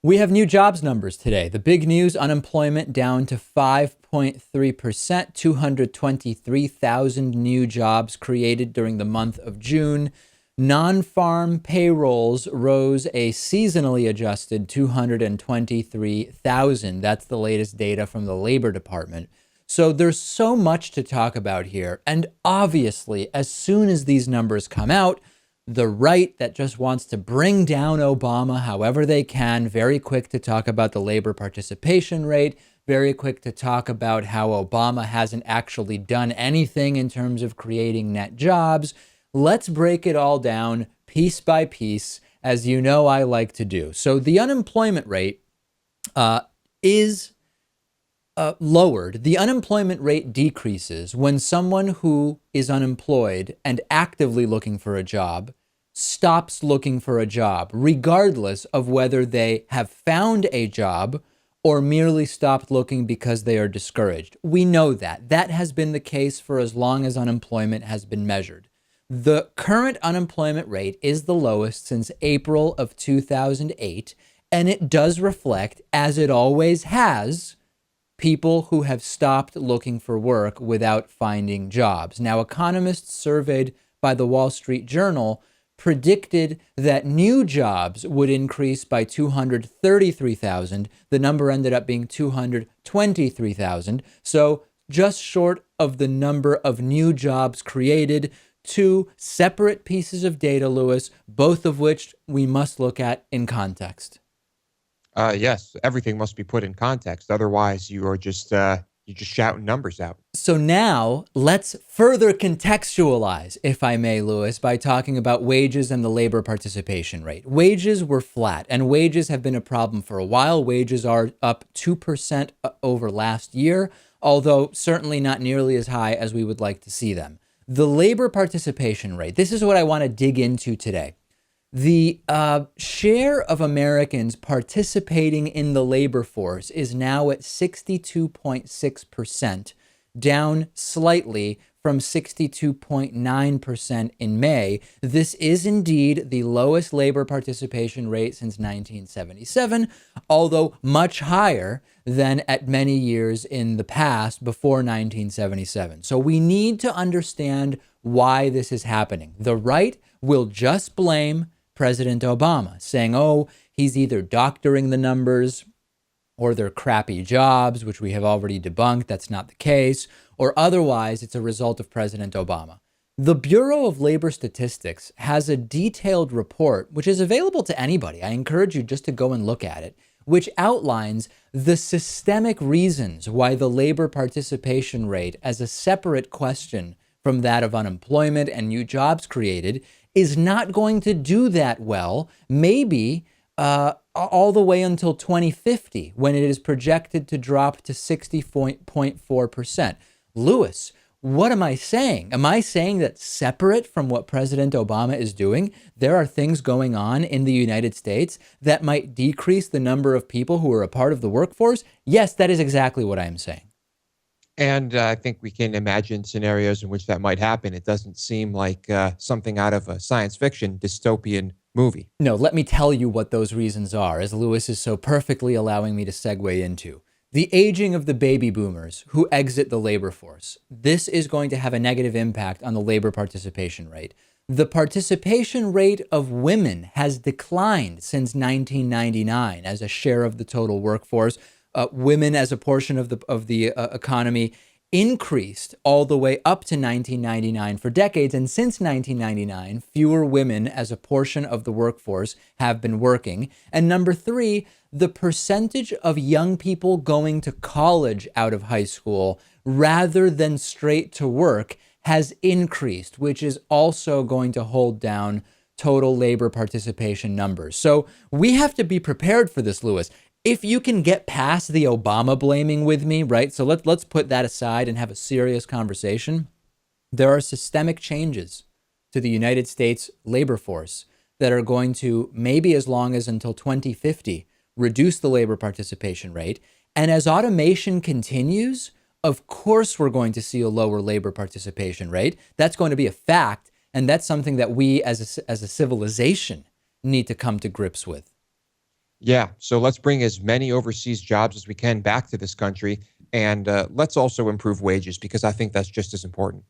We have new jobs numbers today. The big news, unemployment down to 5.3%, 223,000 new jobs created during the month of June. Non-farm payrolls rose a seasonally adjusted 223,000. That's the latest data from the Labor Department. So there's so much to talk about here. And obviously, as soon as these numbers come out, the right that just wants to bring down Obama however they can, very quick to talk about the labor participation rate, very quick to talk about how Obama hasn't actually done anything in terms of creating net jobs. Let's break it all down piece by piece, as you know I like to do. So the unemployment rate is lowered. The unemployment rate decreases when someone who is unemployed and actively looking for a job stops looking for a job, regardless of whether they have found a job or merely stopped looking because they are discouraged. We know that. That has been the case for as long as unemployment has been measured. The current unemployment rate is the lowest since April of 2008, and it does reflect, as it always has, people who have stopped looking for work without finding jobs. Now, economists surveyed by the Wall Street Journal predicted that new jobs would increase by 233,000. The number ended up being 223,000. So just short of the number of new jobs created. Two separate pieces of data, Lewis, both of which we must look at in context. Yes, everything must be put in context. Otherwise, you're just shouting numbers out. So now let's further contextualize, if I may, Lewis, by talking about wages and the labor participation rate. Wages were flat, and wages have been a problem for a while. Wages are up 2% over last year, although certainly not nearly as high as we would like to see them. The labor participation rate, this is what I want to dig into today. The share of Americans participating in the labor force is now at 62.6%, down slightly from 62.9% in May. This is indeed the lowest labor participation rate since 1977, although much higher than at many years in the past before 1977. So we need to understand why this is happening. The right will just blame President Obama, saying, oh, he's either doctoring the numbers or they're crappy jobs, which we have already debunked. That's not the case. Or otherwise, it's a result of President Obama. The Bureau of Labor Statistics has a detailed report, which is available to anybody. I encourage you just to go and look at it, which outlines the systemic reasons why the labor participation rate, as a separate question from that of unemployment and new jobs created, is not going to do that well, maybe all the way until 2050, when it is projected to drop to 60.4%. Lewis, what am I saying? Am I saying that separate from what President Obama is doing, there are things going on in the United States that might decrease the number of people who are a part of the workforce? Yes, that is exactly what I am saying. And I think we can imagine scenarios in which that might happen. It doesn't seem like something out of a science fiction dystopian movie. No, let me tell you what those reasons are, as Lewis is so perfectly allowing me to segue into. The aging of the baby boomers who exit the labor force. This is going to have a negative impact on the labor participation rate. The participation rate of women has declined since 1999 as a share of the total workforce. Women as a portion of the economy increased all the way up to 1999 for decades. And since 1999, fewer women as a portion of the workforce have been working. And number three, the percentage of young people going to college out of high school rather than straight to work has increased, which is also going to hold down total labor participation numbers. So we have to be prepared for this, Lewis. If you can get past the Obama blaming with me, right? So let's put that aside and have a serious conversation. There are systemic changes to the United States labor force that are going to, maybe as long as until 2050, reduce the labor participation rate. And as automation continues, of course, we're going to see a lower labor participation rate. That's going to be a fact. And that's something that we as a civilization need to come to grips with. Yeah. So let's bring as many overseas jobs as we can back to this country. And let's also improve wages because I think that's just as important.